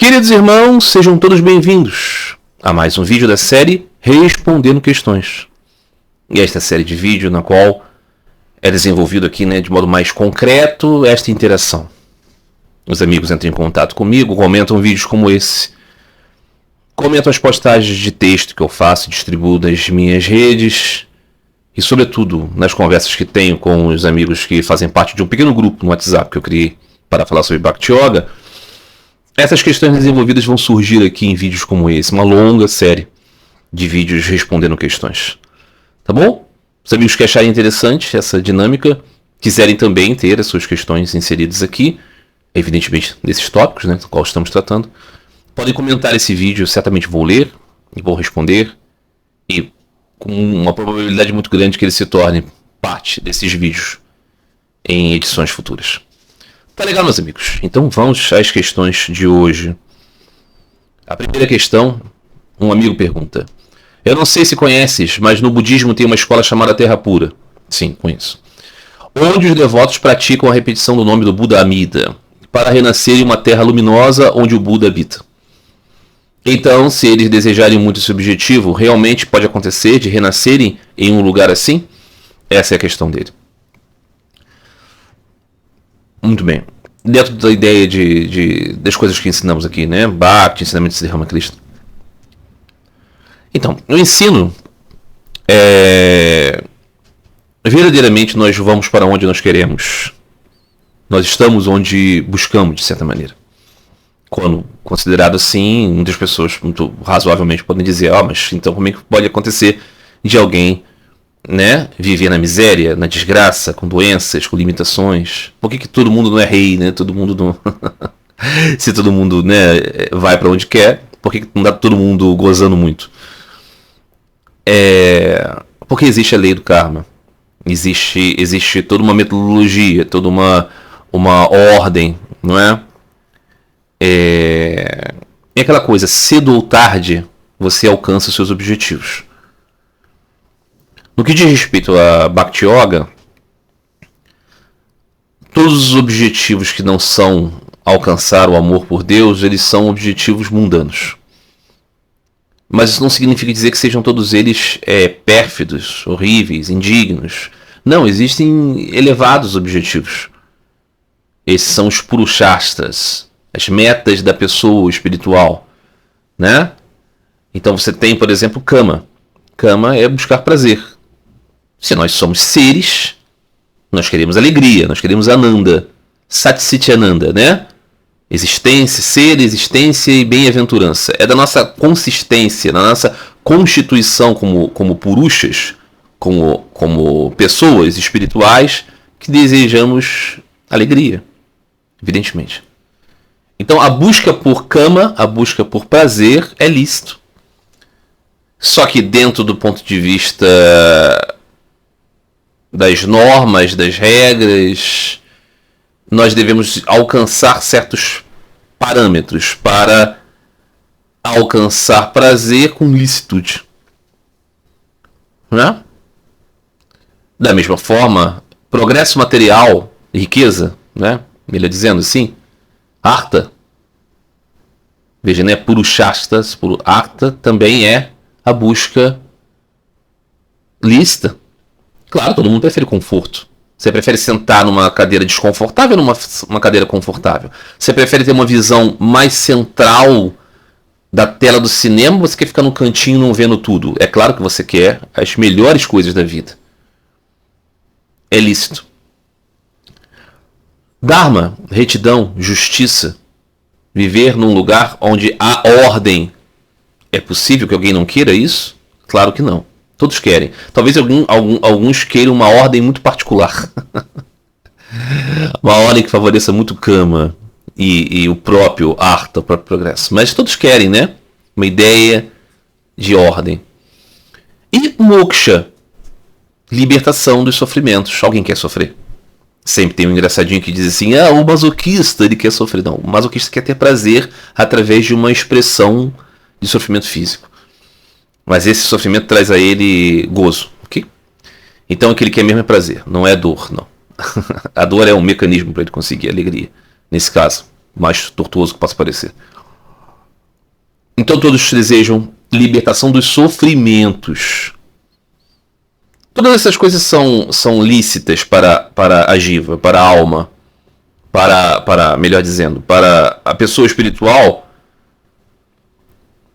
Queridos irmãos, sejam todos bem-vindos a mais um vídeo da série Respondendo Questões. E esta série de vídeo na qual é desenvolvido aqui, de modo mais concreto, esta interação. Os amigos entram em contato comigo, comentam vídeos como esse, comentam as postagens de texto que eu faço e distribuo nas minhas redes e, sobretudo, nas conversas que tenho com os amigos que fazem parte de um pequeno grupo no WhatsApp que eu criei para falar sobre Bhakti Yoga. Essas questões desenvolvidas vão surgir aqui em vídeos como esse, uma longa série de vídeos respondendo questões. Tá bom? Os amigos que acharem interessante essa dinâmica, quiserem também ter as suas questões inseridas aqui, evidentemente nesses tópicos, do qual estamos tratando, podem comentar esse vídeo, eu certamente vou ler e vou responder, e com uma probabilidade muito grande que ele se torne parte desses vídeos em edições futuras. Tá legal, meus amigos? Então vamos às questões de hoje. A primeira questão, um amigo pergunta: eu não sei se conheces, mas no budismo tem uma escola chamada Terra Pura. Sim, conheço. Onde os devotos praticam a repetição do nome do Buda Amida, para renascer em uma terra luminosa onde o Buda habita. Então, se eles desejarem muito esse objetivo, realmente pode acontecer de renascerem em um lugar assim? Essa é a questão dele. Muito bem. Dentro da ideia das coisas que ensinamos aqui, Bhakti, ensinamento de Sri Ramakrishna. Então, o ensino verdadeiramente nós vamos para onde nós queremos. Nós estamos onde buscamos, de certa maneira. Quando considerado assim, muitas pessoas muito razoavelmente podem dizer: mas então como é que pode acontecer de alguém viver na miséria, na desgraça, com doenças, com limitações? Por que todo mundo não é rei, Todo mundo não... Se todo mundo, vai para onde quer, por que não dá todo mundo gozando muito? Porque existe a lei do karma. Existe toda uma metodologia, toda uma ordem, não é? É aquela coisa, cedo ou tarde você alcança os seus objetivos. No que diz respeito a Bhakti Yoga, todos os objetivos que não são alcançar o amor por Deus, eles são objetivos mundanos. Mas isso não significa dizer que sejam todos eles pérfidos, horríveis, indignos. Não, existem elevados objetivos. Esses são os purushastas, as metas da pessoa espiritual, Então você tem, por exemplo, Kama. Kama é buscar prazer. Se nós somos seres, nós queremos alegria, nós queremos Ananda, Satsiti Ananda, Existência, ser, existência e bem-aventurança. É da nossa consistência, da nossa constituição como purushas, como pessoas espirituais, que desejamos alegria, evidentemente. Então a busca por Kama, a busca por prazer é lícito. Só que dentro do ponto de vista das normas, das regras, nós devemos alcançar certos parâmetros para alcançar prazer com licitude. Da mesma forma, progresso material, riqueza, melhor dizendo assim, artha, veja, purushastas, artha também é a busca lícita. Claro, todo mundo prefere conforto. Você prefere sentar numa cadeira desconfortável ou numa cadeira confortável? Você prefere ter uma visão mais central da tela do cinema ou você quer ficar no cantinho não vendo tudo? É claro que você quer as melhores coisas da vida. É lícito. Dharma, retidão, justiça. Viver num lugar onde há ordem. É possível que alguém não queira isso? Claro que não. Todos querem. Talvez alguns queiram uma ordem muito particular. Uma ordem que favoreça muito Kama e o próprio Artha, o próprio progresso. Mas todos querem, uma ideia de ordem. E Moksha, libertação dos sofrimentos. Alguém quer sofrer? Sempre tem um engraçadinho que diz assim: o masoquista, ele quer sofrer. Não, o masoquista quer ter prazer através de uma expressão de sofrimento físico. Mas esse sofrimento traz a ele gozo, ok? Então o que ele quer mesmo é prazer, não é dor, não. A dor é um mecanismo para ele conseguir alegria. Nesse caso, mais tortuoso que possa parecer. Então todos desejam libertação dos sofrimentos. Todas essas coisas são lícitas para a jiva, para a alma, melhor dizendo, para a pessoa espiritual.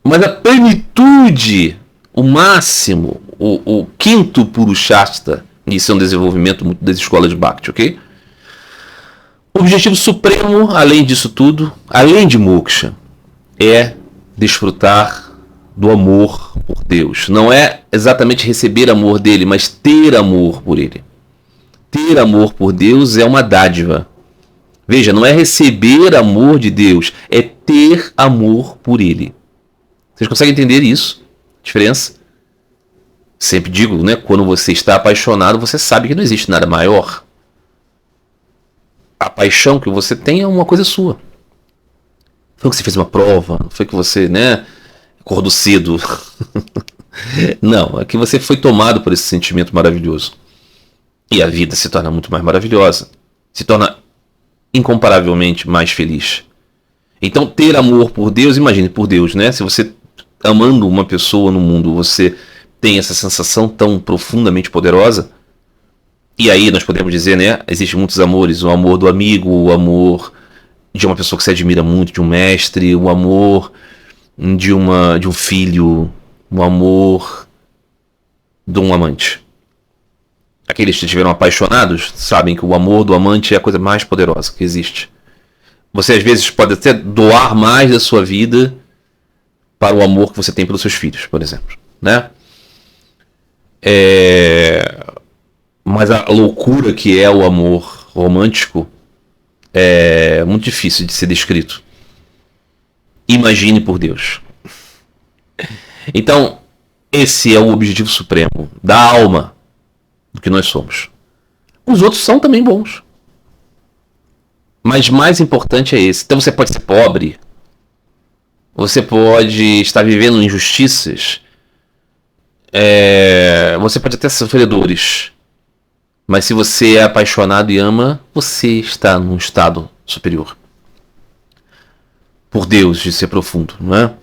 Mas a plenitude, o máximo, o quinto Purushashtha, isso é um desenvolvimento muito das escolas de Bhakti, ok? O objetivo supremo, além disso tudo, além de moksha, é desfrutar do amor por Deus. Não é exatamente receber amor dele, mas ter amor por ele. Ter amor por Deus é uma dádiva. Veja, não é receber amor de Deus, é ter amor por ele. Vocês conseguem entender isso? Diferença? Sempre digo, né? Quando você está apaixonado, você sabe que não existe nada maior. A paixão que você tem é uma coisa sua. Foi que você fez uma prova, não foi que você, né, acordou cedo. Não, é que você foi tomado por esse sentimento maravilhoso. E a vida se torna muito mais maravilhosa. Se torna incomparavelmente mais feliz. Então, ter amor por Deus, imagine por Deus, né? Se você, amando uma pessoa no mundo, você tem essa sensação tão profundamente poderosa. E aí nós podemos dizer, né? Existem muitos amores. O amor do amigo, o amor de uma pessoa que se admira muito, de um mestre, o amor de um filho, o amor de um amante. Aqueles que estiveram apaixonados sabem que o amor do amante é a coisa mais poderosa que existe. Você às vezes pode até doar mais da sua vida para o amor que você tem pelos seus filhos, por exemplo, né? Mas a loucura que é o amor romântico é muito difícil de ser descrito. Imagine por Deus. Então, esse é o objetivo supremo da alma do que nós somos. Os outros são também bons. Mas mais importante é esse. Então você pode ser pobre. Você pode estar vivendo injustiças. Você pode até sofrer dores. Mas se você é apaixonado e ama, você está num estado superior. Por Deus, de ser profundo, não é?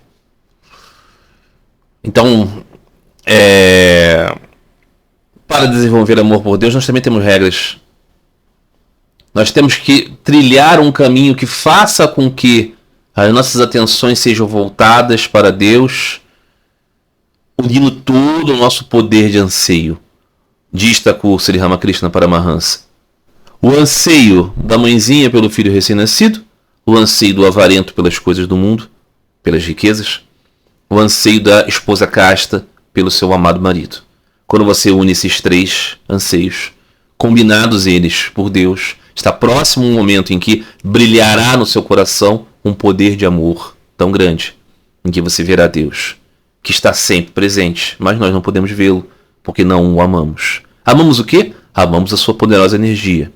Então, para desenvolver amor por Deus, nós também temos regras. Nós temos que trilhar um caminho que faça com que as nossas atenções sejam voltadas para Deus, unindo todo o nosso poder de anseio. Diz Thakur Sri Ramakrishna Paramahansa. O anseio da mãezinha pelo filho recém-nascido, o anseio do avarento pelas coisas do mundo, pelas riquezas, o anseio da esposa casta pelo seu amado marido. Quando você une esses três anseios, combinados eles por Deus, está próximo um momento em que brilhará no seu coração um poder de amor tão grande, em que você verá Deus, que está sempre presente, mas nós não podemos vê-lo, porque não o amamos. Amamos o quê? Amamos a sua poderosa energia.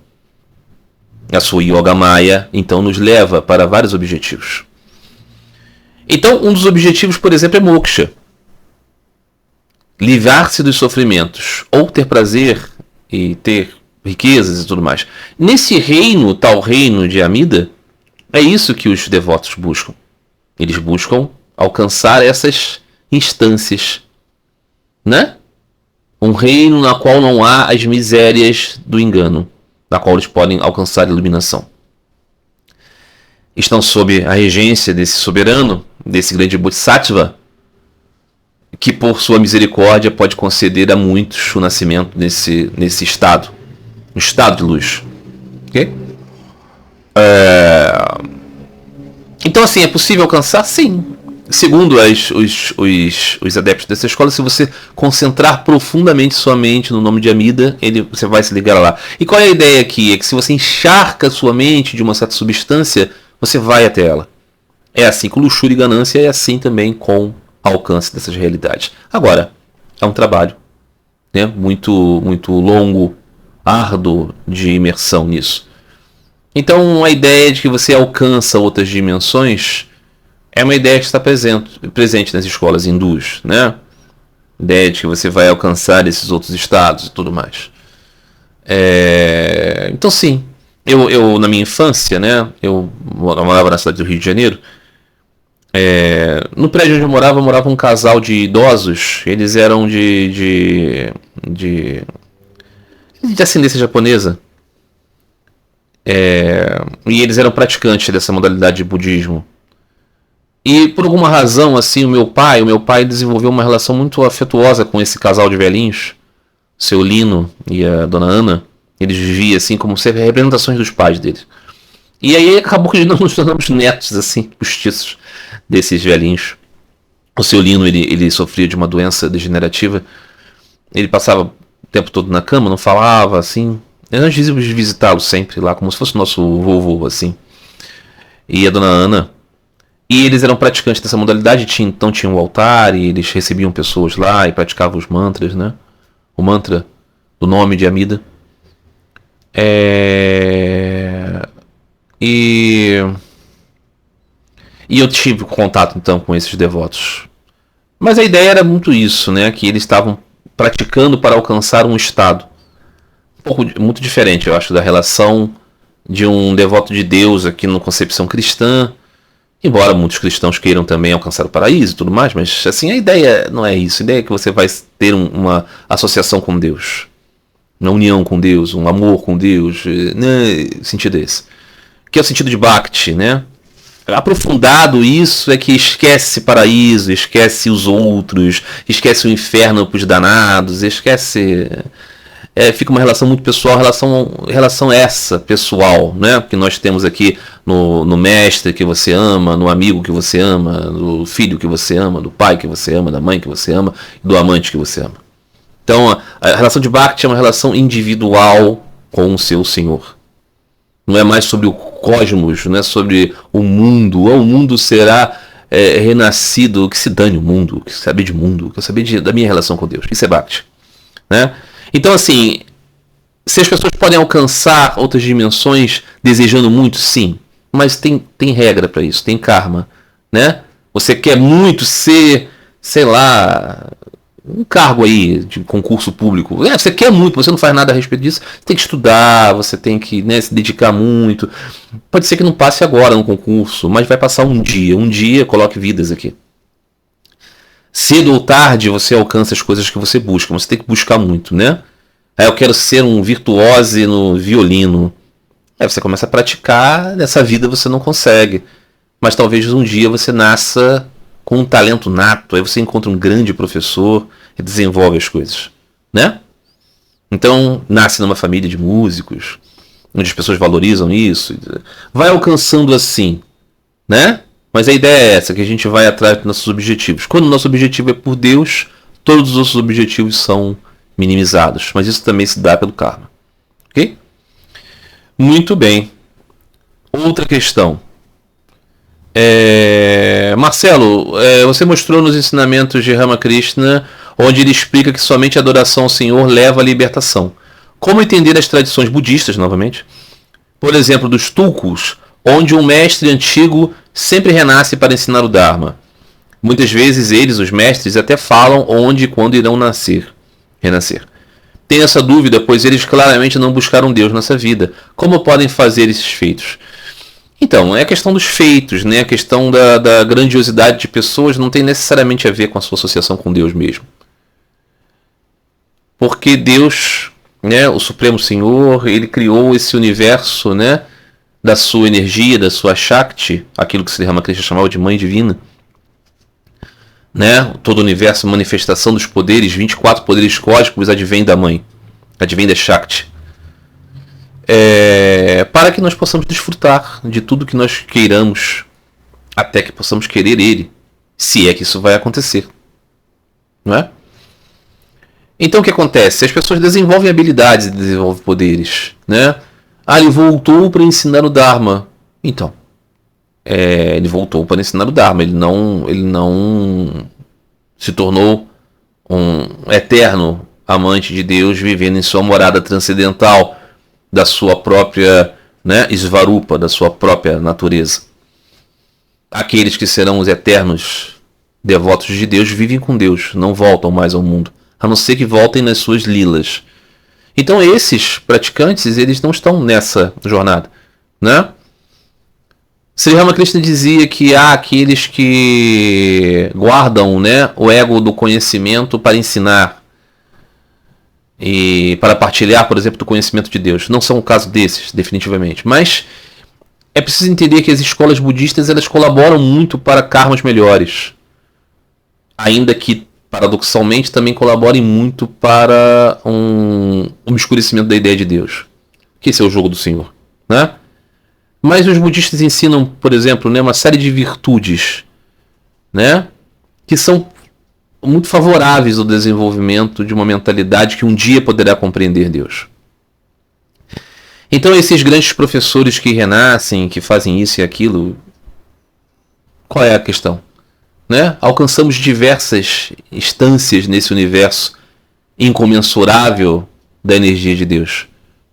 A sua Yoga Maya, então, nos leva para vários objetivos. Então, um dos objetivos, por exemplo, é moksha. Livrar-se dos sofrimentos, ou ter prazer e ter riquezas e tudo mais. Nesse reino, tal reino de Amida, é isso que os devotos buscam. Eles buscam alcançar essas instâncias, né? Um reino na qual não há as misérias do engano, na qual eles podem alcançar iluminação. Estão sob a regência desse soberano, desse grande Bodhisattva, que por sua misericórdia pode conceder a muitos o nascimento nesse estado, um estado de luz. Ok? Então, assim, é possível alcançar? Sim. Segundo os adeptos dessa escola, se você concentrar profundamente sua mente no nome de Amida, você vai se ligar lá. E qual é a ideia aqui? É que se você encharca sua mente de uma certa substância, você vai até ela. É assim com luxúria e ganância, é assim também com o alcance dessas realidades. Agora, é um trabalho, né, muito, muito longo, árduo de imersão nisso. Então, a ideia de que você alcança outras dimensões é uma ideia que está presente nas escolas hindus, né? A ideia de que você vai alcançar esses outros estados e tudo mais. Então, sim, eu na minha infância, né? Eu morava na cidade do Rio de Janeiro. No prédio onde eu morava um casal de idosos. Eles eram de ascendência japonesa. E eles eram praticantes dessa modalidade de budismo. E por alguma razão, assim, o meu pai desenvolveu uma relação muito afetuosa com esse casal de velhinhos, o seu Lino e a dona Ana. Eles viviam assim como ser representações dos pais deles. E aí acabou que nós nos tornamos netos, assim, postiços desses velhinhos. O seu Lino, ele sofria de uma doença degenerativa. Ele passava o tempo todo na cama, não falava, assim. Nós íamos visitá-lo sempre lá, como se fosse o nosso vovô, assim. E a dona Ana. E eles eram praticantes dessa modalidade, então tinha um altar e eles recebiam pessoas lá e praticavam os mantras, né? O mantra do nome de Amida. E eu tive contato então com esses devotos. Mas a ideia era muito isso, né? Que eles estavam praticando para alcançar um estado. Muito diferente, eu acho, da relação de um devoto de Deus aqui na concepção cristã. Embora muitos cristãos queiram também alcançar o paraíso e tudo mais, mas assim, a ideia não é isso. A ideia é que você vai ter uma associação com Deus, uma união com Deus, um amor com Deus, né? O sentido é esse. Que é o sentido de Bhakti, né? Aprofundado isso é que esquece paraíso, esquece os outros, esquece o inferno para os danados, esquece... fica uma relação muito pessoal, relação essa, pessoal, né? Que nós temos aqui no mestre que você ama, no amigo que você ama, no filho que você ama, do pai que você ama, da mãe que você ama, do amante que você ama. Então, a relação de Bhakti é uma relação individual com o seu Senhor. Não é mais sobre o cosmos, não é sobre o mundo. O mundo será renascido, que se dane o mundo, que saber de mundo, que eu saber da minha relação com Deus. Isso é Bhakti, né? Então, assim, se as pessoas podem alcançar outras dimensões desejando muito, sim. Mas tem regra para isso, tem karma, né? Você quer muito ser, sei lá, um cargo aí de concurso público. Você quer muito, você não faz nada a respeito disso. Você tem que estudar, você tem que, né, se dedicar muito. Pode ser que não passe agora no concurso, mas vai passar um dia. Um dia, coloque vidas aqui. Cedo ou tarde você alcança as coisas que você busca, mas você tem que buscar muito, né? Eu quero ser um virtuose no violino. Aí você começa a praticar, nessa vida você não consegue. Mas talvez um dia você nasça com um talento nato, aí você encontra um grande professor e desenvolve as coisas, né? Então, nasce numa família de músicos, onde as pessoas valorizam isso. Vai alcançando assim, né? Mas a ideia é essa, que a gente vai atrás dos nossos objetivos. Quando o nosso objetivo é por Deus, todos os outros objetivos são minimizados. Mas isso também se dá pelo karma. Ok? Muito bem. Outra questão. Marcelo, você mostrou nos ensinamentos de Ramakrishna, onde ele explica que somente a adoração ao Senhor leva à libertação. Como entender as tradições budistas, novamente? Por exemplo, dos tulkus, onde um mestre antigo sempre renasce para ensinar o Dharma. Muitas vezes eles, os mestres, até falam onde e quando irão renascer. Tenho essa dúvida, pois eles claramente não buscaram Deus nessa vida. Como podem fazer esses feitos? Então, é a questão dos feitos, né? A questão da grandiosidade de pessoas não tem necessariamente a ver com a sua associação com Deus mesmo. Porque Deus, né, o Supremo Senhor, ele criou esse universo, né, da sua energia, da sua Shakti, aquilo que Sri Ramakrishna chamava de Mãe Divina. Né? Todo o universo, manifestação dos poderes, 24 poderes cósmicos advém da Mãe, advém da Shakti. Para que nós possamos desfrutar de tudo que nós queiramos, até que possamos querer Ele, se é que isso vai acontecer. Não é? Então o que acontece? As pessoas desenvolvem habilidades e desenvolvem poderes. Né? Ele voltou para ensinar o Dharma. Então, ele voltou para ensinar o Dharma. Ele não se tornou um eterno amante de Deus, vivendo em sua morada transcendental, da sua própria, né, Svarupa, da sua própria natureza. Aqueles que serão os eternos devotos de Deus vivem com Deus, não voltam mais ao mundo, a não ser que voltem nas suas lilas. Então esses praticantes, eles não estão nessa jornada, né? Sri Ramakrishna dizia que há aqueles que guardam, né, o ego do conhecimento para ensinar e para partilhar, por exemplo, do conhecimento de Deus. Não são o caso desses, definitivamente. Mas é preciso entender que as escolas budistas elas colaboram muito para karmas melhores. Ainda que, paradoxalmente, também colaborem muito para um obscurecimento da ideia de Deus. Que esse é o jogo do Senhor, né? Mas os budistas ensinam, por exemplo, né, uma série de virtudes, né, que são muito favoráveis ao desenvolvimento de uma mentalidade que um dia poderá compreender Deus. Então esses grandes professores que renascem, que fazem isso e aquilo, qual é a questão? Né? Alcançamos diversas instâncias nesse universo incomensurável da energia de Deus,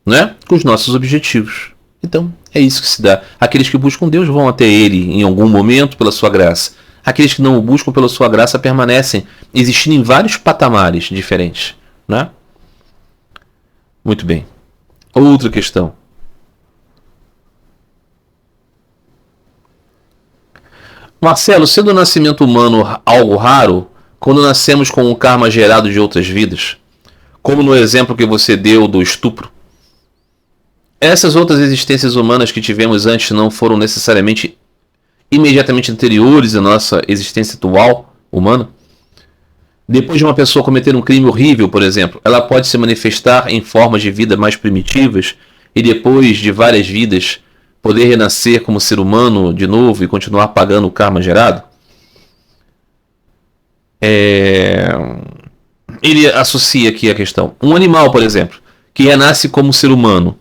né? Com os nossos objetivos. Então, é isso que se dá. Aqueles que buscam Deus vão até Ele em algum momento pela sua graça. Aqueles que não o buscam pela sua graça permanecem existindo em vários patamares diferentes, né? Muito bem. Outra questão. Marcelo, sendo o nascimento humano algo raro, quando nascemos com um karma gerado de outras vidas, como no exemplo que você deu do estupro, essas outras existências humanas que tivemos antes não foram necessariamente imediatamente anteriores à nossa existência atual humana? Depois de uma pessoa cometer um crime horrível, por exemplo, ela pode se manifestar em formas de vida mais primitivas e depois de várias vidas poder renascer como ser humano de novo e continuar pagando o karma gerado? Ele associa aqui a questão. Um animal, por exemplo, que renasce como ser humano,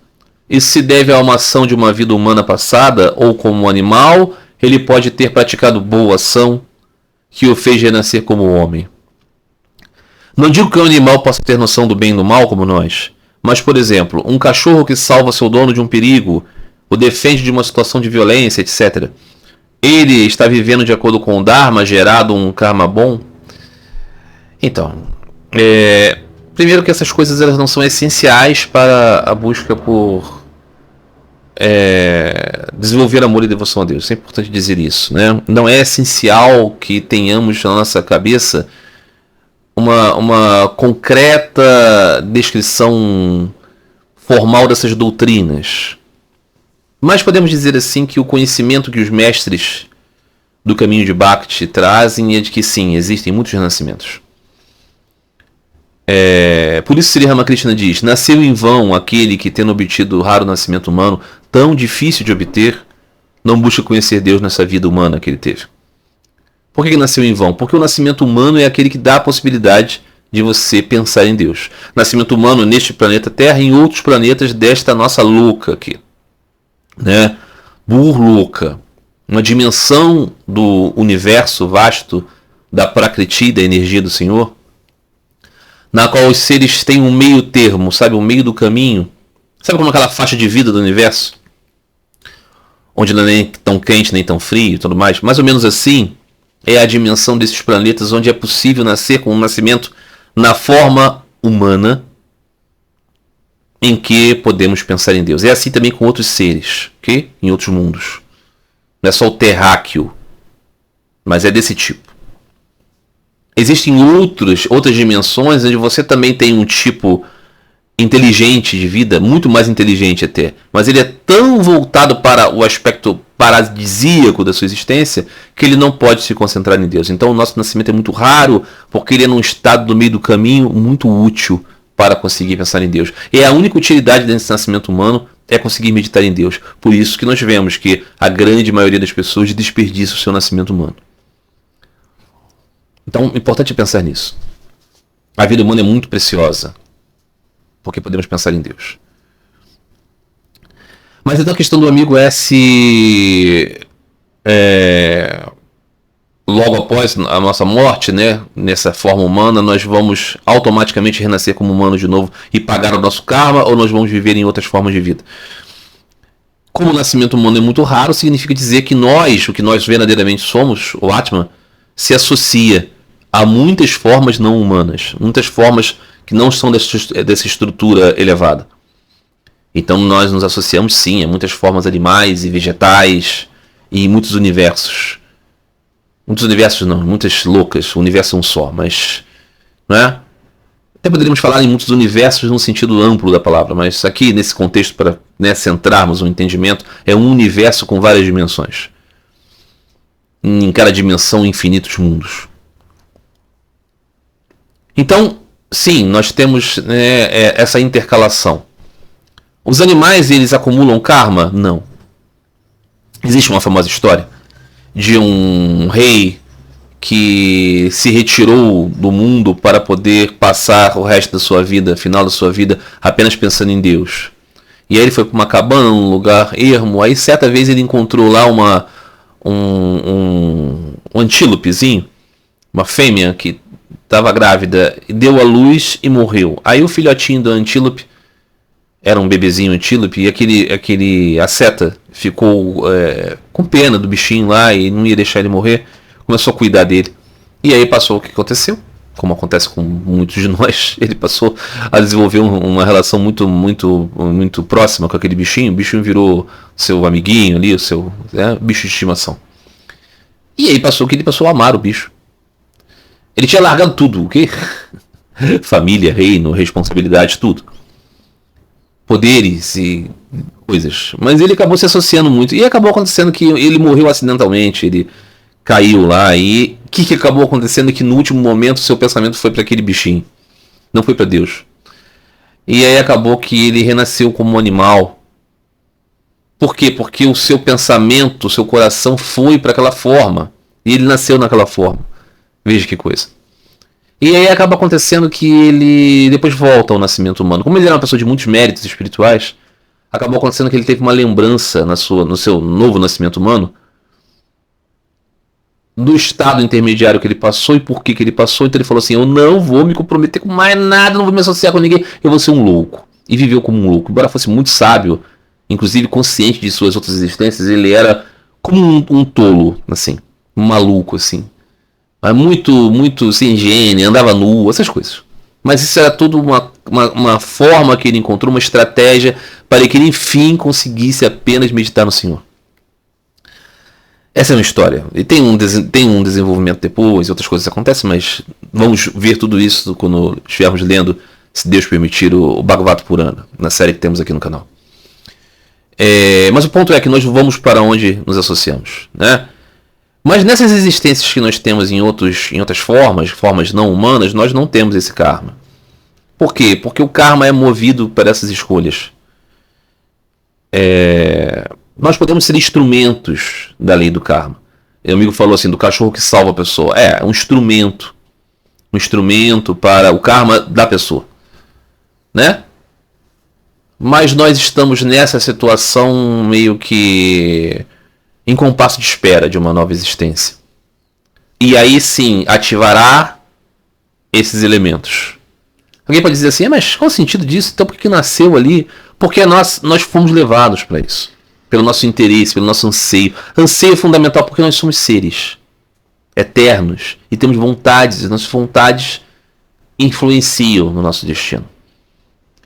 isso se deve a uma ação de uma vida humana passada, ou como um animal, ele pode ter praticado boa ação que o fez renascer como homem. Não digo que o animal possa ter noção do bem e do mal como nós, mas, por exemplo, um cachorro que salva seu dono de um perigo, o defende de uma situação de violência, etc. Ele está vivendo de acordo com o Dharma, gerado um karma bom? Então, primeiro que essas coisas elas não são essenciais para a busca por desenvolver amor e devoção a Deus. É importante dizer isso, né? Não é essencial que tenhamos na nossa cabeça uma concreta descrição formal dessas doutrinas. Mas podemos dizer assim que o conhecimento que os mestres do caminho de Bhakti trazem é de que sim, existem muitos renascimentos. Por isso Sri Ramakrishna diz: nasceu em vão aquele que, tendo obtido o raro nascimento humano, tão difícil de obter, não busca conhecer Deus nessa vida humana que ele teve. Por que nasceu em vão? Porque o nascimento humano é aquele que dá a possibilidade de você pensar em Deus. Nascimento humano neste planeta Terra e em outros planetas desta nossa louca aqui, né? Burloka, uma dimensão do universo vasto da Prakriti, da energia do Senhor, na qual os seres têm um meio termo, sabe, um meio do caminho. Sabe como aquela faixa de vida do universo? Onde não é nem tão quente, nem tão frio e tudo mais. Mais ou menos assim é a dimensão desses planetas onde é possível nascer com um nascimento na forma humana em que podemos pensar em Deus. É assim também com outros seres, ok? Em outros mundos. Não é só o terráqueo, mas é desse tipo. Existem outras dimensões onde você também tem um tipo inteligente de vida, muito mais inteligente até, mas ele é tão voltado para o aspecto paradisíaco da sua existência que ele não pode se concentrar em Deus. Então o nosso nascimento é muito raro porque ele é num estado do meio do caminho muito útil para conseguir pensar em Deus. E a única utilidade desse nascimento humano é conseguir meditar em Deus. Por isso que nós vemos que a grande maioria das pessoas desperdiça o seu nascimento humano. Então, é importante pensar nisso. A vida humana é muito preciosa, porque podemos pensar em Deus. Mas então a questão do amigo é se logo após a nossa morte, né, nessa forma humana, nós vamos automaticamente renascer como humanos de novo e pagar o nosso karma, ou nós vamos viver em outras formas de vida. Como o nascimento humano é muito raro, significa dizer que nós, o que nós verdadeiramente somos, o Atman, se associa a muitas formas não humanas, muitas formas que não são dessa estrutura elevada. Então nós nos associamos sim a muitas formas animais e vegetais e muitos universos. Muitos universos não, muitas loucas. O universo é um só, mas... não é? Até poderíamos falar em muitos universos no sentido amplo da palavra, mas aqui nesse contexto, para, né, centrarmos o entendimento, é um universo com várias dimensões. Em cada dimensão, infinitos mundos. Então, sim, nós temos essa intercalação. Os animais, eles acumulam karma? Não. Existe uma famosa história de um rei que se retirou do mundo para poder passar o resto da sua vida, final da sua vida, apenas pensando em Deus. E aí ele foi para uma cabana, um lugar ermo. Aí certa vez ele encontrou lá um antílopezinho, uma fêmea que estava grávida, deu à luz e morreu. Aí o filhotinho do antílope, era um bebezinho antílope, e a seta ficou com pena do bichinho lá e não ia deixar ele morrer. Começou a cuidar dele. E aí passou o que aconteceu, como acontece com muitos de nós. Ele passou a desenvolver uma relação muito próxima com aquele bichinho. O bichinho virou seu amiguinho ali, o seu bicho de estimação. E aí passou que ele passou a amar o bicho. Ele tinha largado tudo, o quê? Família, reino, responsabilidade, tudo. Poderes e coisas. Mas ele acabou se associando muito. E acabou acontecendo que ele morreu acidentalmente. Ele caiu lá. E o que acabou acontecendo é que no último momento seu pensamento foi para aquele bichinho. Não foi para Deus. E aí acabou que ele renasceu como um animal. Por quê? Porque o seu pensamento, o seu coração foi para aquela forma. E ele nasceu naquela forma. Veja que coisa. E aí acaba acontecendo que ele depois volta ao nascimento humano. Como ele era uma pessoa de muitos méritos espirituais, acabou acontecendo que ele teve uma lembrança no seu novo nascimento humano do estado intermediário que ele passou e por que ele passou. Então ele falou assim: eu não vou me comprometer com mais nada, não vou me associar com ninguém, eu vou ser um louco. E viveu como um louco. Embora fosse muito sábio, inclusive consciente de suas outras existências, ele era como um tolo, assim, um maluco, assim. Muito sem higiene, andava nu, essas coisas. Mas isso era tudo uma forma que ele encontrou, uma estratégia para que ele enfim conseguisse apenas meditar no Senhor. Essa é uma história. E tem um desenvolvimento depois, outras coisas acontecem, mas vamos ver tudo isso quando estivermos lendo, se Deus permitir, o Bhagavata Purana, na série que temos aqui no canal. Mas o ponto é que nós vamos para onde nos associamos, né? Mas nessas existências que nós temos em outras formas não humanas, nós não temos esse karma. Por quê? Porque o karma é movido por essas escolhas. Nós podemos ser instrumentos da lei do karma. Meu amigo falou assim, do cachorro que salva a pessoa. É um instrumento. Um instrumento para o karma da pessoa. Né? Mas nós estamos nessa situação meio que em compasso de espera de uma nova existência. E aí sim, ativará esses elementos. Alguém pode dizer assim, mas qual o sentido disso? Então por que nasceu ali? Porque nós fomos levados para isso. Pelo nosso interesse, pelo nosso anseio. Anseio é fundamental porque nós somos seres eternos e temos vontades. E nossas vontades influenciam no nosso destino.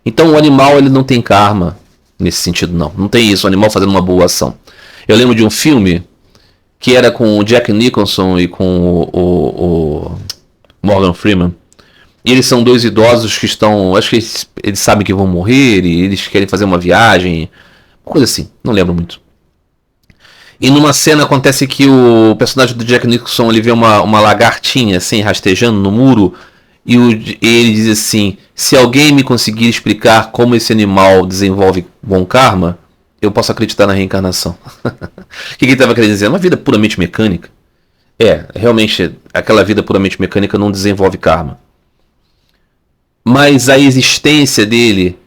Então o animal ele não tem karma nesse sentido, não. Não tem isso, o animal fazendo uma boa ação. Eu lembro de um filme que era com o Jack Nicholson e com o Morgan Freeman. E eles são dois idosos que estão... Acho que eles sabem que vão morrer e eles querem fazer uma viagem. Uma coisa assim, não lembro muito. E numa cena acontece que o personagem do Jack Nicholson ele vê uma lagartinha assim, rastejando no muro. E ele diz assim: se alguém me conseguir explicar como esse animal desenvolve bom karma, eu posso acreditar na reencarnação. O que ele estava querendo dizer? Uma vida puramente mecânica. Realmente, aquela vida puramente mecânica não desenvolve karma. Mas a existência dele,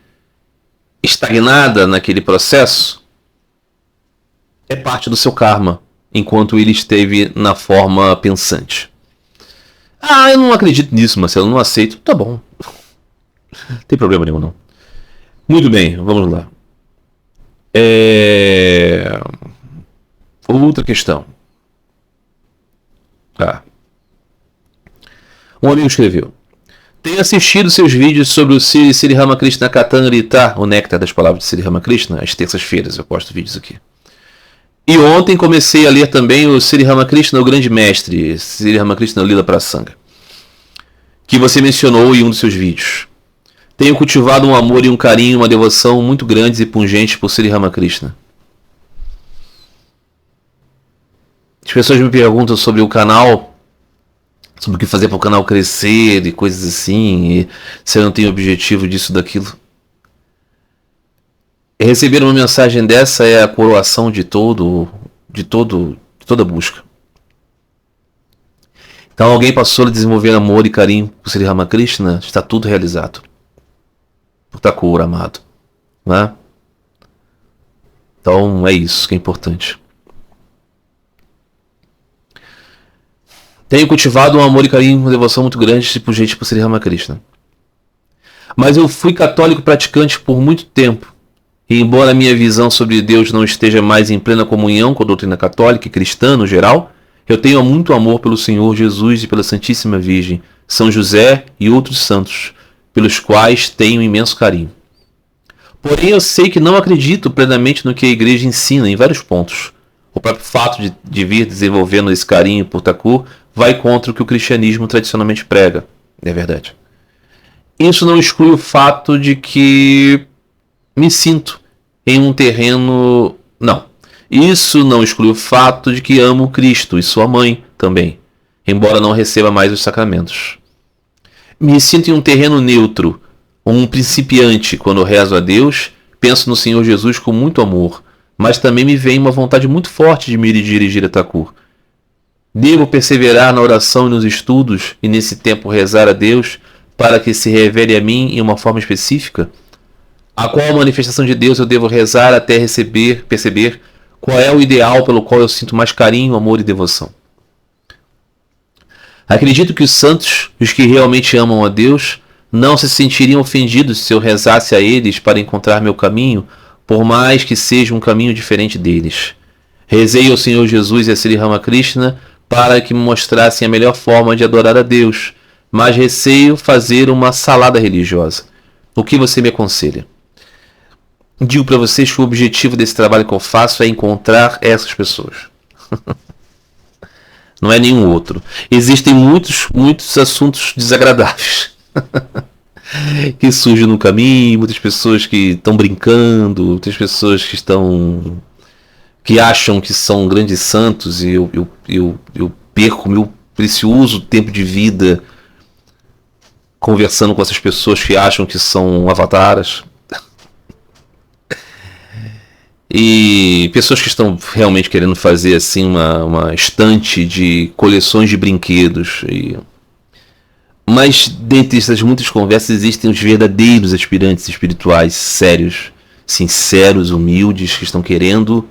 estagnada naquele processo, é parte do seu karma, enquanto ele esteve na forma pensante. Eu não acredito nisso, Marcelo, eu não aceito. Tá bom. Não tem problema nenhum, não. Muito bem, vamos lá. Outra questão. Um amigo escreveu: tenho assistido seus vídeos sobre o Sri Ramakrishna Kathamrita, o néctar das palavras de Sri Ramakrishna, às terças-feiras eu posto vídeos aqui. E ontem comecei a ler também o Sri Ramakrishna, o grande mestre, Sri Ramakrishna Lila Prasanga, que você mencionou em um dos seus vídeos. Tenho cultivado um amor e um carinho, uma devoção muito grandes e pungentes por Sri Ramakrishna. As pessoas me perguntam sobre o canal, sobre o que fazer para o canal crescer e coisas assim, e se eu não tenho objetivo disso, daquilo. Receber uma mensagem dessa é a coroação de toda busca. Então alguém passou a desenvolver amor e carinho por Sri Ramakrishna, está tudo realizado. Por Thakur, amado. Né? Então é isso que é importante. Tenho cultivado um amor e carinho, uma devoção muito grande por gente por Sri Ramakrishna. Mas eu fui católico praticante por muito tempo. E embora a minha visão sobre Deus não esteja mais em plena comunhão com a doutrina católica e cristã no geral, eu tenho muito amor pelo Senhor Jesus e pela Santíssima Virgem, São José e outros santos, pelos quais tenho imenso carinho. Porém, eu sei que não acredito plenamente no que a Igreja ensina em vários pontos. O próprio fato de vir desenvolvendo esse carinho por Thakur vai contra o que o cristianismo tradicionalmente prega. É verdade. Isso não exclui o fato de que me sinto em um terreno... Não. Isso não exclui o fato de que amo Cristo e sua mãe também, embora não receba mais os sacramentos. Me sinto em um terreno neutro, um principiante quando rezo a Deus, penso no Senhor Jesus com muito amor, mas também me vem uma vontade muito forte de me dirigir a Thakur. Devo perseverar na oração e nos estudos e nesse tempo rezar a Deus para que se revele a mim em uma forma específica? A qual manifestação de Deus eu devo rezar até perceber qual é o ideal pelo qual eu sinto mais carinho, amor e devoção? Acredito que os santos, os que realmente amam a Deus, não se sentiriam ofendidos se eu rezasse a eles para encontrar meu caminho, por mais que seja um caminho diferente deles. Rezei ao Senhor Jesus e a Sri Ramakrishna para que me mostrassem a melhor forma de adorar a Deus, mas receio fazer uma salada religiosa. O que você me aconselha? Digo para vocês que o objetivo desse trabalho que eu faço é encontrar essas pessoas. Não é nenhum outro. Existem muitos assuntos desagradáveis que surgem no caminho, muitas pessoas que estão brincando, muitas pessoas que acham que são grandes santos, e eu perco meu precioso tempo de vida conversando com essas pessoas que acham que são avataras. E pessoas que estão realmente querendo fazer assim uma estante de coleções de brinquedos. Mas dentre essas muitas conversas existem os verdadeiros aspirantes espirituais, sérios, sinceros, humildes, que estão querendo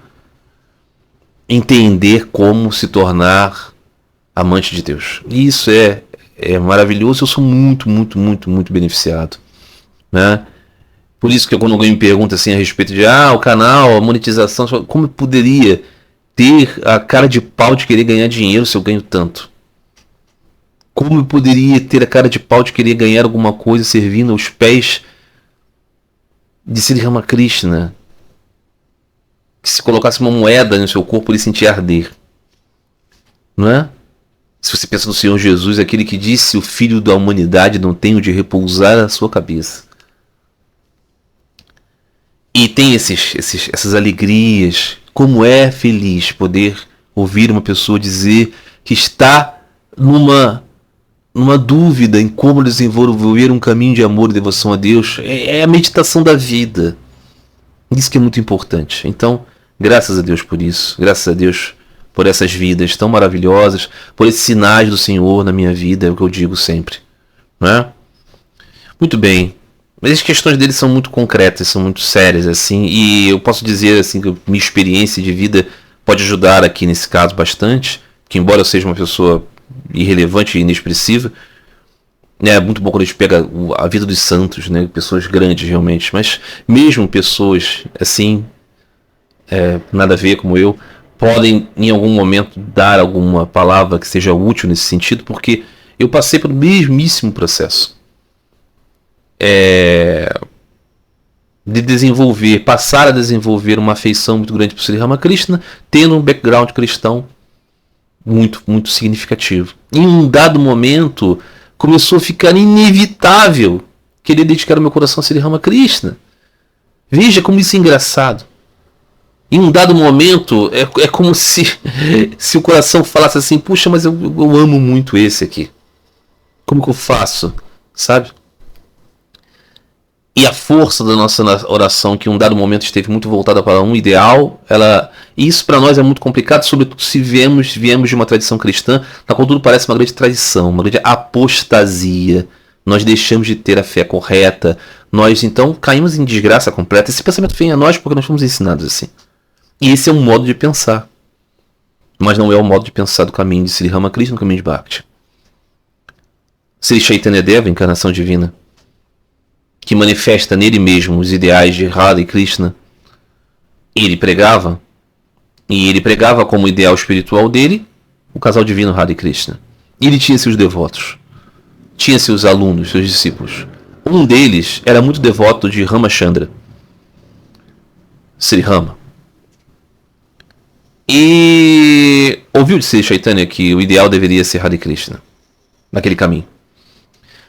entender como se tornar amante de Deus. E isso é maravilhoso. Eu sou muito beneficiado, né? Por isso que quando alguém me pergunta assim a respeito de o canal, a monetização, como eu poderia ter a cara de pau de querer ganhar dinheiro se eu ganho tanto? Como eu poderia ter a cara de pau de querer ganhar alguma coisa servindo aos pés de Sri Ramakrishna? Que se colocasse uma moeda no seu corpo ele sentia arder. Não é? Se você pensa no Senhor Jesus, aquele que disse: o Filho da humanidade não tem onde repousar a sua cabeça. E tem essas alegrias. Como é feliz poder ouvir uma pessoa dizer que está numa dúvida em como desenvolver um caminho de amor e devoção a Deus. É a meditação da vida. Isso que é muito importante. Então, graças a Deus por isso. Graças a Deus por essas vidas tão maravilhosas, por esses sinais do Senhor na minha vida, é o que eu digo sempre. Não é? Muito bem. Mas as questões deles são muito concretas, são muito sérias, assim, e eu posso dizer assim que minha experiência de vida pode ajudar aqui nesse caso bastante, que embora eu seja uma pessoa irrelevante e inexpressiva, é muito bom quando a gente pega a vida dos santos, né, pessoas grandes realmente, mas mesmo pessoas assim, nada a ver como eu, podem em algum momento dar alguma palavra que seja útil nesse sentido, porque eu passei pelo mesmíssimo processo. de passar a desenvolver uma afeição muito grande por Sri Ramakrishna, tendo um background cristão muito, muito significativo. Em um dado momento, começou a ficar inevitável querer dedicar o meu coração a Sri Ramakrishna. Veja como isso é engraçado. Em um dado momento, é como se o coração falasse assim, puxa, mas eu amo muito esse aqui. Como que eu faço? Sabe? E a força da nossa oração, que em um dado momento esteve muito voltada para um ideal, isso para nós é muito complicado, sobretudo se viemos de uma tradição cristã, na qual tudo parece uma grande traição, uma grande apostasia. Nós deixamos de ter a fé correta, nós então caímos em desgraça completa. Esse pensamento vem a nós porque nós fomos ensinados assim. E esse é um modo de pensar, mas não é o modo de pensar do caminho de Sri Ramakrishna, no caminho de Bhakti. Sri Chaitanya Deva, a encarnação divina, que manifesta nele mesmo os ideais de Radha e Krishna, ele pregava como ideal espiritual dele o casal divino Radha e Krishna. Ele tinha seus devotos, tinha seus alunos, seus discípulos. Um deles era muito devoto de Ramachandra, Sri Rama. E ouviu de Sri Chaitanya que o ideal deveria ser Radha Krishna, naquele caminho.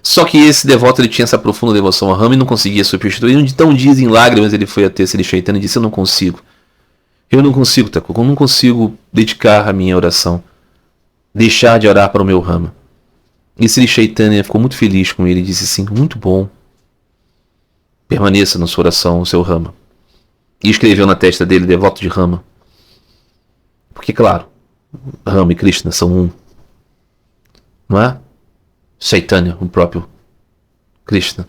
Só que esse devoto ele tinha essa profunda devoção a Rama e não conseguia substituir. Então, dias em lágrimas, ele foi até Sri Chaitanya e disse: eu não consigo, Thakur, eu não consigo dedicar a minha oração, deixar de orar para o meu Rama. E Sri Chaitanya ficou muito feliz com ele e disse assim: muito bom, permaneça na sua oração, o seu Rama. E escreveu na testa dele: devoto de Rama. Porque, claro, Rama e Krishna são um, não é? Chaitanya, o próprio Krishna.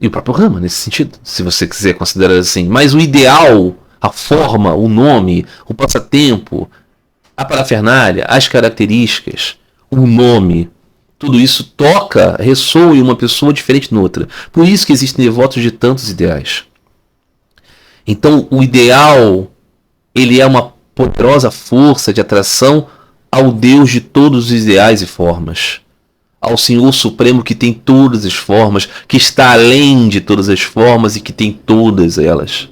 E o próprio Rama, nesse sentido, se você quiser considerar assim. Mas o ideal, a forma, o nome, o passatempo, a parafernália, as características, o nome, tudo isso toca, ressoa em uma pessoa diferente na outra. Por isso que existem devotos de tantos ideais. Então, o ideal, ele é uma poderosa força de atração ao Deus de todos os ideais e formas, ao Senhor Supremo que tem todas as formas, que está além de todas as formas e que tem todas elas.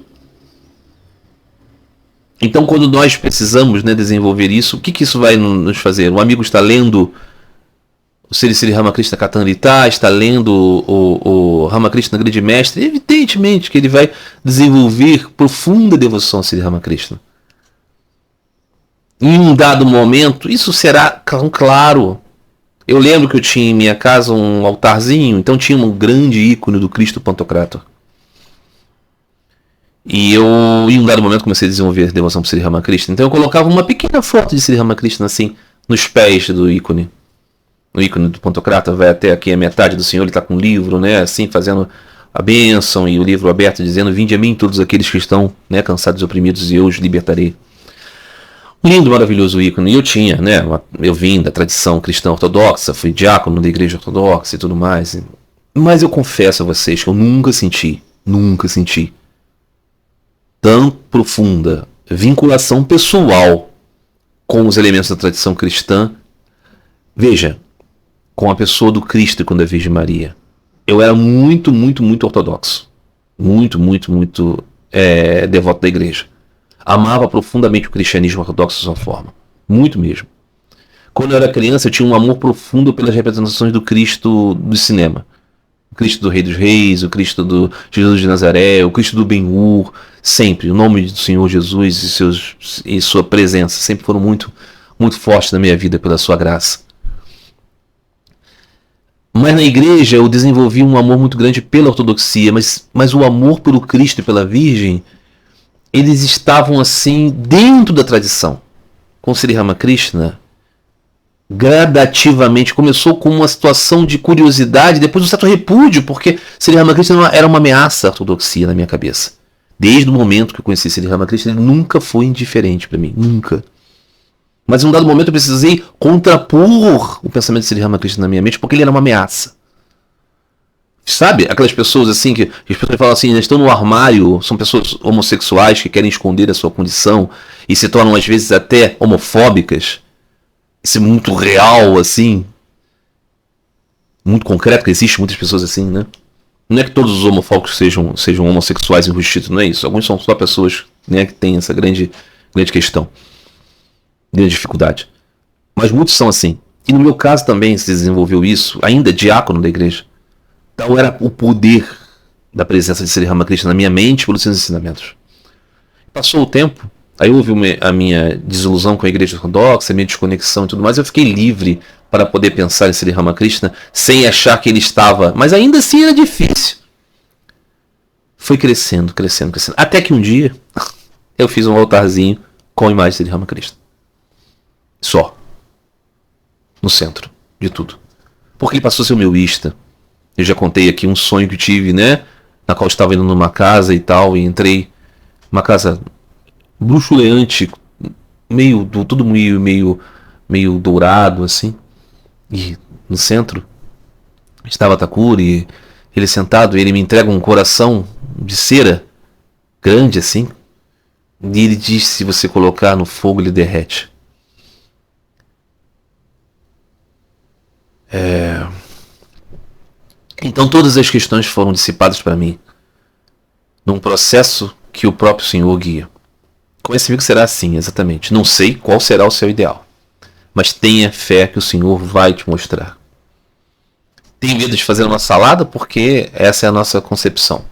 Então, quando nós precisamos, né, desenvolver isso, o que isso vai nos fazer? Um amigo está lendo o Sri Ramakrishna Katanrita, está lendo o Ramakrishna Grande Mestre, evidentemente que ele vai desenvolver profunda devoção a Sri Ramakrishna. Em um dado momento, isso será claro. Eu lembro que eu tinha em minha casa um altarzinho, então tinha um grande ícone do Cristo Pantocrator. E eu, em um dado momento, comecei a desenvolver devoção para Sri Ramakrishna. Então eu colocava uma pequena foto de Sri Ramakrishna assim, nos pés do ícone. O ícone do Pantocrator vai até aqui a metade do Senhor, ele está com um livro, né, assim, fazendo a bênção e o livro aberto, dizendo: vinde a mim todos aqueles que estão, né, cansados e oprimidos, e eu os libertarei. Lindo, maravilhoso ícone. E eu tinha, né? Eu vim da tradição cristã ortodoxa, fui diácono da igreja ortodoxa e tudo mais. Mas eu confesso a vocês que eu nunca senti tão profunda vinculação pessoal com os elementos da tradição cristã. Veja, com a pessoa do Cristo e com a Virgem Maria. Eu era muito, muito, muito ortodoxo. Muito, muito, muito devoto da igreja. Amava profundamente o cristianismo ortodoxo de sua forma. Muito mesmo. Quando eu era criança, eu tinha um amor profundo pelas representações do Cristo do cinema. O Cristo do Rei dos Reis, o Cristo do Jesus de Nazaré, o Cristo do Ben-Hur. Sempre. O nome do Senhor Jesus e sua presença sempre foram muito, muito fortes na minha vida pela sua graça. Mas na igreja eu desenvolvi um amor muito grande pela ortodoxia, mas o amor pelo Cristo e pela Virgem, eles estavam assim dentro da tradição. Com Sri Ramakrishna, gradativamente, começou com uma situação de curiosidade, depois um certo repúdio, porque Sri Ramakrishna era uma ameaça à ortodoxia na minha cabeça. Desde o momento que eu conheci Sri Ramakrishna, ele nunca foi indiferente para mim, nunca. Mas em um dado momento eu precisei contrapor o pensamento de Sri Ramakrishna na minha mente, porque ele era uma ameaça. Sabe, aquelas pessoas assim que as pessoas falam assim, estão no armário, são pessoas homossexuais que querem esconder a sua condição e se tornam às vezes até homofóbicas. Isso é muito real, assim, muito concreto, que existe muitas pessoas assim, né? Não é que todos os homofóbicos sejam homossexuais enrustidos, não é isso. Alguns são só pessoas, né, que têm essa grande questão, grande dificuldade. Mas muitos são assim. E no meu caso também se desenvolveu isso, ainda diácono da igreja. Então era o poder da presença de Sri Ramakrishna na minha mente pelos seus ensinamentos. Passou o tempo, aí houve a minha desilusão com a igreja ortodoxa, a minha desconexão e tudo mais, eu fiquei livre para poder pensar em Sri Ramakrishna sem achar que ele estava... Mas ainda assim era difícil. Foi crescendo. Até que um dia eu fiz um altarzinho com a imagem de Sri Ramakrishna. Só. No centro de tudo. Porque ele passou a ser o meu ista. Eu já contei aqui um sonho que tive, né? Na qual eu estava indo numa casa e tal, e entrei. Uma casa bruxuleante, tudo meio dourado, assim. E no centro estava Thakura, ele sentado, ele me entrega um coração de cera, grande assim. E ele diz, se você colocar no fogo, ele derrete. Então todas as questões foram dissipadas para mim num processo que o próprio Senhor guia. Com esse amigo será assim, exatamente. Não sei qual será o seu ideal, mas tenha fé que o Senhor vai te mostrar. Tem medo de fazer uma salada? Porque essa é a nossa concepção.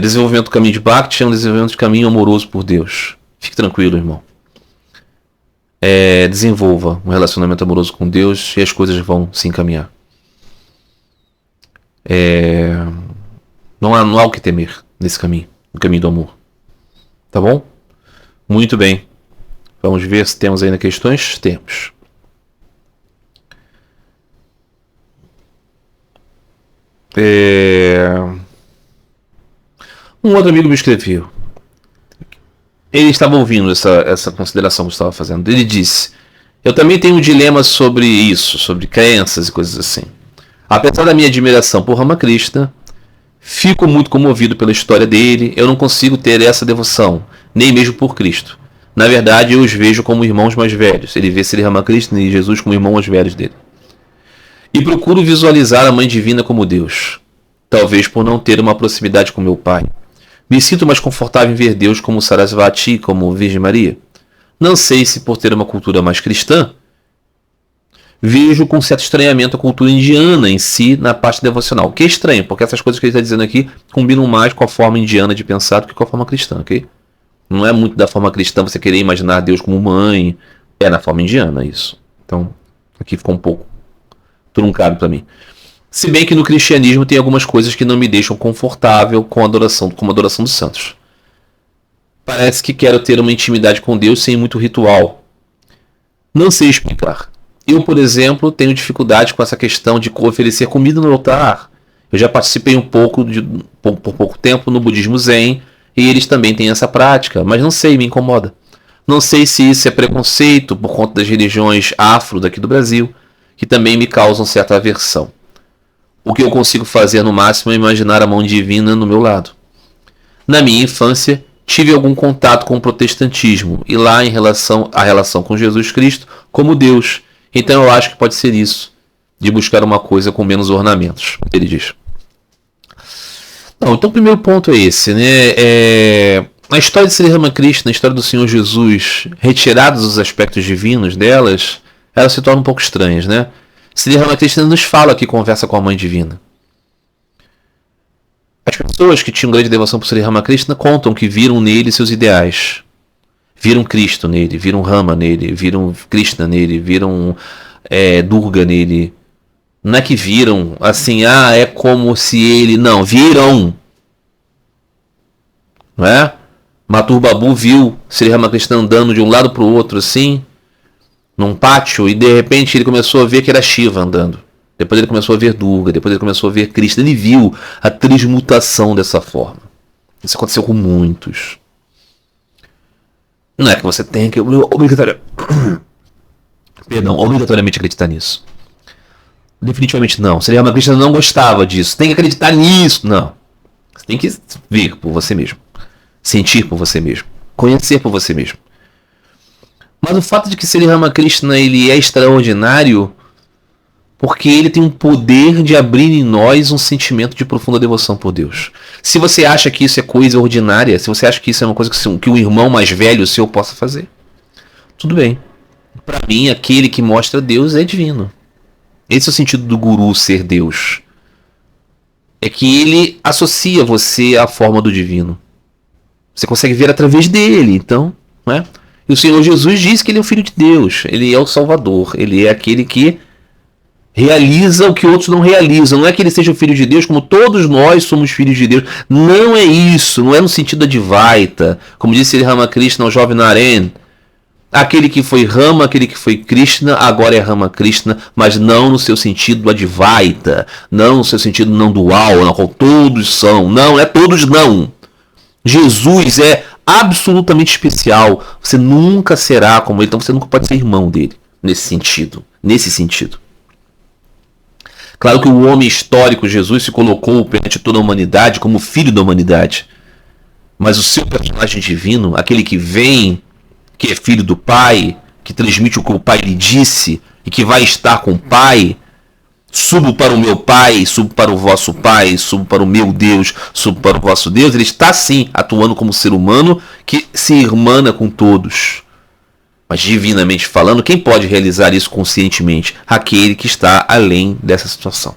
Desenvolvimento do caminho de Bhakti é um desenvolvimento de caminho amoroso por Deus. Fique tranquilo, irmão. Desenvolva um relacionamento amoroso com Deus e as coisas vão se encaminhar. Não há o que temer nesse caminho, no caminho do amor. Tá bom? Muito bem. Vamos ver se temos ainda questões. Temos. Um outro amigo me escreveu. Ele estava ouvindo essa consideração que eu estava fazendo. Ele disse: eu também tenho um dilema sobre isso, sobre crenças e coisas assim. Apesar da minha admiração por Ramakrishna, fico muito comovido pela história dele. Eu não consigo ter essa devoção, nem mesmo por Cristo. Na verdade, eu os vejo como irmãos mais velhos. Ele vê Sri Ramakrishna e Jesus como irmãos mais velhos dele. E procuro visualizar a Mãe Divina como Deus. Talvez por não ter uma proximidade com meu pai. Me sinto mais confortável em ver Deus como Sarasvati, como Virgem Maria. Não sei se por ter uma cultura mais cristã, vejo com certo estranhamento a cultura indiana em si na parte devocional. O que é estranho, porque essas coisas que ele está dizendo aqui combinam mais com a forma indiana de pensar do que com a forma cristã, ok? Não é muito da forma cristã você querer imaginar Deus como mãe. É na forma indiana isso. Então, aqui ficou um pouco truncado para mim. Se bem que no cristianismo tem algumas coisas que não me deixam confortável com a adoração dos santos. Parece que quero ter uma intimidade com Deus sem muito ritual. Não sei explicar. Eu, por exemplo, tenho dificuldade com essa questão de oferecer comida no altar. Eu já participei por pouco tempo no budismo zen, e eles também têm essa prática, mas não sei, me incomoda. Não sei se isso é preconceito por conta das religiões afro daqui do Brasil, que também me causam certa aversão. O que eu consigo fazer no máximo é imaginar a mão divina no meu lado. Na minha infância, tive algum contato com o protestantismo, e lá a relação com Jesus Cristo como Deus. Então eu acho que pode ser isso, de buscar uma coisa com menos ornamentos, ele diz. Não, então o primeiro ponto é esse, né? A história de Sri Ramakrishna, a história do Senhor Jesus, retirados os aspectos divinos delas, elas se tornam um pouco estranhas, né? Sri Ramakrishna nos fala que conversa com a Mãe Divina. As pessoas que tinham grande devoção por Sri Ramakrishna contam que viram nele seus ideais. Viram Cristo nele, viram Rama nele, viram Krishna nele, viram Durga nele. Não é que viram assim, é como se ele... Não, viram. Não é? Mathur Babu viu Sri Ramakrishna andando de um lado para o outro assim, num pátio, e de repente ele começou a ver que era Shiva andando. Depois ele começou a ver Durga, depois ele começou a ver Krishna. Ele viu a transmutação dessa forma. Isso aconteceu com muitos. Não é que você tem que obrigatoriamente acreditar nisso. Definitivamente não. Sri Ramakrishna não gostava disso. Tem que acreditar nisso. Não. Você tem que ver por você mesmo. Sentir por você mesmo. Conhecer por você mesmo. Mas o fato de que Sri Ramakrishna ele é extraordinário Porque ele tem um poder de abrir em nós um sentimento de profunda devoção por Deus. Se você acha que isso é coisa ordinária, se você acha que isso é uma coisa que um irmão mais velho seu possa fazer, tudo bem. Para mim, aquele que mostra Deus é divino. Esse é o sentido do guru ser Deus. É que ele associa você à forma do divino. Você consegue ver através dele, então, né? E o Senhor Jesus diz que ele é o Filho de Deus, ele é o Salvador, ele é aquele que realiza o que outros não realizam. Não é que ele seja o Filho de Deus, como todos nós somos filhos de Deus. Não é isso, não é no sentido Advaita. Como disse Ramakrishna ao jovem Naren, aquele que foi Rama, aquele que foi Krishna, agora é Ramakrishna, mas não no seu sentido Advaita, não no seu sentido não dual, não, todos são, não, é todos não. Jesus é absolutamente especial, você nunca será como ele, então você nunca pode ser irmão dele, nesse sentido. Claro que o homem histórico, Jesus, se colocou perante toda a humanidade como filho da humanidade, mas o seu personagem divino, aquele que vem, que é filho do Pai, que transmite o que o Pai lhe disse e que vai estar com o Pai, subo para o meu Pai, subo para o vosso Pai, subo para o meu Deus, subo para o vosso Deus. Ele está sim atuando como ser humano que se irmana com todos. Mas divinamente falando, quem pode realizar isso conscientemente? Aquele que está além dessa situação.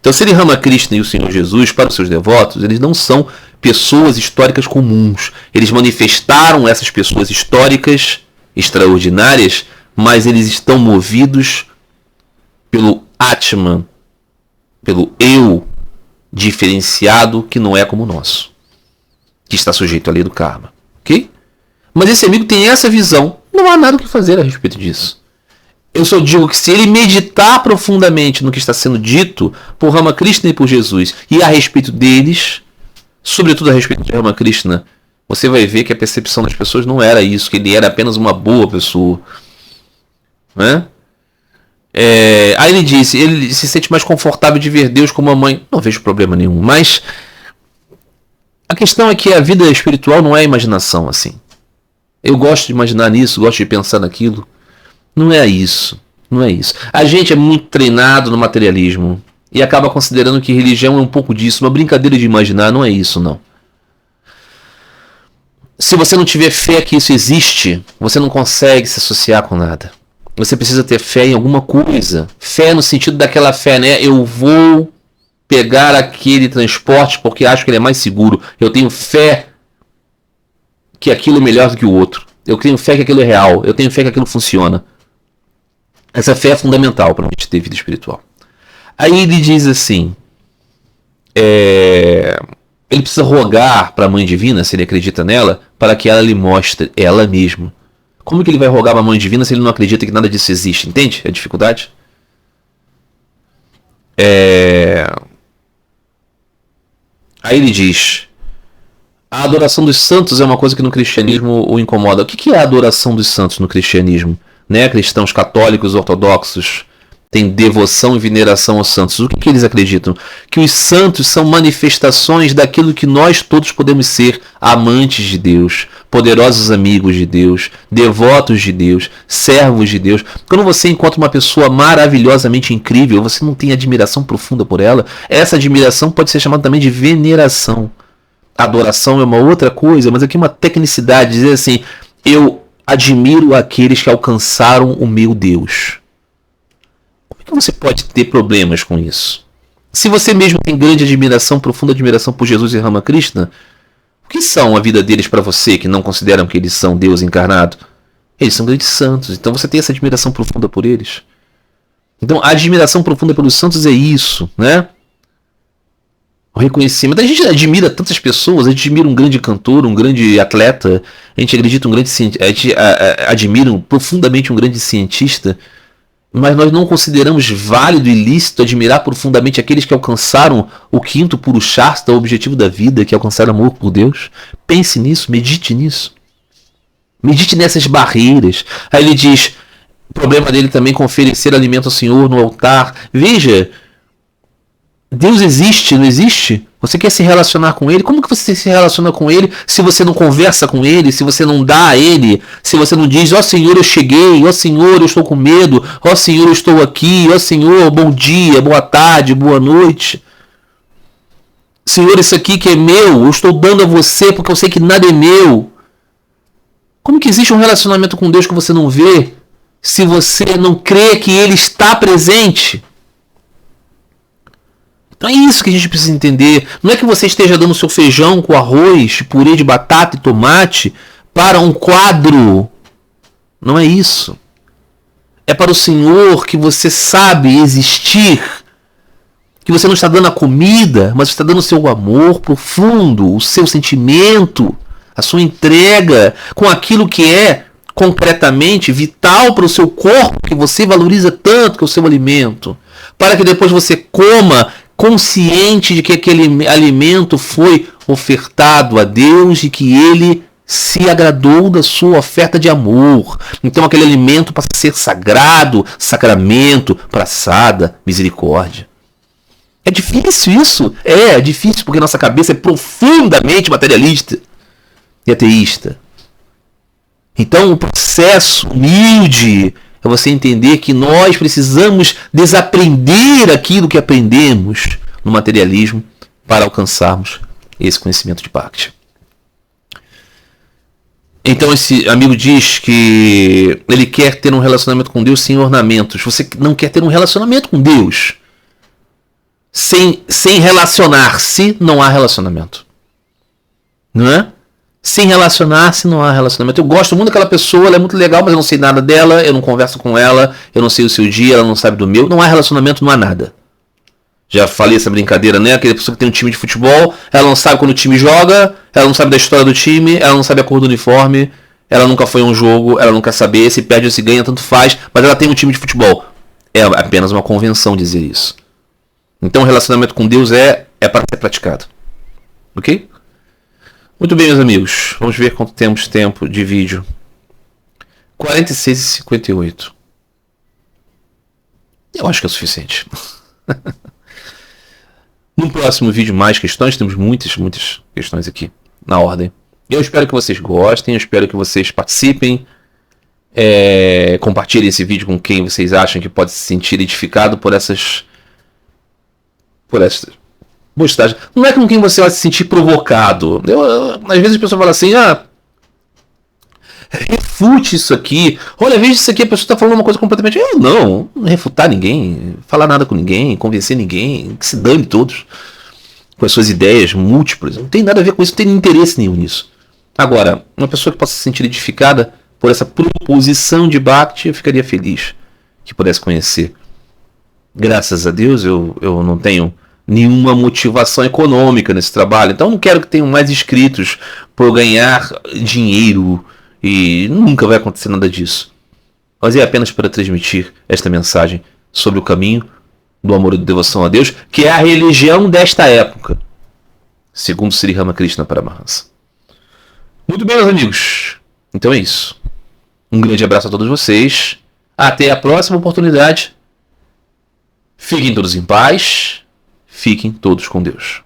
Então, Sri Ramakrishna e o Senhor Jesus, para os seus devotos, eles não são pessoas históricas comuns. Eles manifestaram essas pessoas históricas extraordinárias, mas eles estão movidos pelo Atman, pelo eu diferenciado que não é como o nosso, que está sujeito à lei do karma. Ok? Mas esse amigo tem essa visão, não há nada o que fazer a respeito disso. Eu só digo que se ele meditar profundamente no que está sendo dito por Ramakrishna e por Jesus, e a respeito deles, sobretudo a respeito de Ramakrishna, você vai ver que a percepção das pessoas não era isso, que ele era apenas uma boa pessoa. Né? Aí ele disse, ele se sente mais confortável de ver Deus como a mãe. Não vejo problema nenhum, mas a questão é que a vida espiritual não é imaginação assim. Eu gosto de imaginar nisso, gosto de pensar naquilo. Não é isso, não é isso. A gente é muito treinado no materialismo e acaba considerando que religião é um pouco disso, uma brincadeira de imaginar, não é isso não. Se você não tiver fé que isso existe, você não consegue se associar com nada. Você precisa ter fé em alguma coisa. Fé no sentido daquela fé, né? Eu vou pegar aquele transporte porque acho que ele é mais seguro. Eu tenho fé que aquilo é melhor do que o outro. Eu tenho fé que aquilo é real. Eu tenho fé que aquilo funciona. Essa fé é fundamental para a gente ter vida espiritual. Aí ele diz assim, ele precisa rogar para a Mãe Divina, se ele acredita nela, para que ela lhe mostre ela mesma. Como que ele vai rogar para a Mãe Divina se ele não acredita que nada disso existe? Entende a dificuldade? Aí ele diz, a adoração dos santos é uma coisa que no cristianismo o incomoda. O que é a adoração dos santos no cristianismo? Né? Cristãos católicos, ortodoxos têm devoção e veneração aos santos. O que eles acreditam? Que os santos são manifestações daquilo que nós todos podemos ser: amantes de Deus, poderosos amigos de Deus, devotos de Deus, servos de Deus. Quando você encontra uma pessoa maravilhosamente incrível, você não tem admiração profunda por ela, essa admiração pode ser chamada também de veneração. Adoração é uma outra coisa, mas aqui uma tecnicidade, dizer assim, eu admiro aqueles que alcançaram o meu Deus. Como é que você pode ter problemas com isso? Se você mesmo tem grande admiração, profunda admiração por Jesus e Ramakrishna, o que são a vida deles para você que não consideram que eles são Deus encarnado? Eles são grandes santos, então você tem essa admiração profunda por eles. Então a admiração profunda pelos santos é isso, né? O reconhecimento. A gente admira tantas pessoas, a gente admira um grande cantor, um grande atleta, a gente acredita a gente admira profundamente um grande cientista, mas nós não consideramos válido e lícito admirar profundamente aqueles que alcançaram o quinto Purushartha, o objetivo da vida, que alcançaram amor por Deus. Pense nisso, medite nisso. Medite nessas barreiras. Aí ele diz, o problema dele também com oferecer alimento ao Senhor no altar. Veja, Deus existe, não existe? Você quer se relacionar com Ele? Como que você se relaciona com Ele se você não conversa com Ele, se você não dá a Ele, se você não diz, ó Senhor, eu cheguei, ó Senhor, eu estou com medo, ó Senhor, eu estou aqui, ó Senhor, bom dia, boa tarde, boa noite. Senhor, isso aqui que é meu, eu estou dando a você porque eu sei que nada é meu. Como que existe um relacionamento com Deus que você não vê se você não crê que Ele está presente? Então é isso que a gente precisa entender. Não é que você esteja dando seu feijão com arroz, purê de batata e tomate para um quadro. Não é isso. É para o Senhor que você sabe existir. Que você não está dando a comida, mas está dando o seu amor profundo, o seu sentimento, a sua entrega com aquilo que é concretamente vital para o seu corpo, que você valoriza tanto, que é o seu alimento. Para que depois você coma consciente de que aquele alimento foi ofertado a Deus e que Ele se agradou da sua oferta de amor. Então aquele alimento passa a ser sagrado, sacramento, praçada, misericórdia. É difícil isso? É difícil porque nossa cabeça é profundamente materialista e ateísta. Então o processo humilde é você entender que nós precisamos desaprender aquilo que aprendemos no materialismo para alcançarmos esse conhecimento de Bhakti. Então esse amigo diz que ele quer ter um relacionamento com Deus sem ornamentos. Você não quer ter um relacionamento com Deus. Sem relacionar-se, não há relacionamento. Não é? Sem relacionar-se, não há relacionamento. Eu gosto muito daquela pessoa, ela é muito legal, mas eu não sei nada dela, eu não converso com ela, eu não sei o seu dia, ela não sabe do meu. Não há relacionamento, não há nada. Já falei essa brincadeira, né? Aquela pessoa que tem um time de futebol, ela não sabe quando o time joga, ela não sabe da história do time, ela não sabe a cor do uniforme, ela nunca foi a um jogo, ela não quer saber se perde ou se ganha, tanto faz, mas ela tem um time de futebol. É apenas uma convenção dizer isso. Então o relacionamento com Deus é para ser praticado. Ok? Muito bem, meus amigos. Vamos ver quanto temos tempo de vídeo. 46:58. Eu acho que é o suficiente. No próximo vídeo, mais questões. Temos muitas questões aqui na ordem. Eu espero que vocês gostem. Eu espero que vocês participem. Compartilhem esse vídeo com quem vocês acham que pode se sentir edificado por essas postagem. Não é com quem você vai se sentir provocado. Às vezes as pessoas falam assim, refute isso aqui. Olha, veja isso aqui, a pessoa está falando uma coisa completamente... Eu não refutar ninguém, falar nada com ninguém, convencer ninguém, que se dane todos com as suas ideias múltiplas. Não tem nada a ver com isso, não tem interesse nenhum nisso. Agora, uma pessoa que possa se sentir edificada por essa proposição de Bhakti, eu ficaria feliz que pudesse conhecer. Graças a Deus, eu não tenho nenhuma motivação econômica nesse trabalho. Então não quero que tenham mais inscritos por ganhar dinheiro e nunca vai acontecer nada disso. Mas é apenas para transmitir esta mensagem sobre o caminho do amor e da devoção a Deus, que é a religião desta época, segundo Sri Ramakrishna Paramahansa. Muito bem, meus amigos. Então é isso. Um grande abraço a todos vocês. Até a próxima oportunidade. Fiquem todos em paz. Fiquem todos com Deus.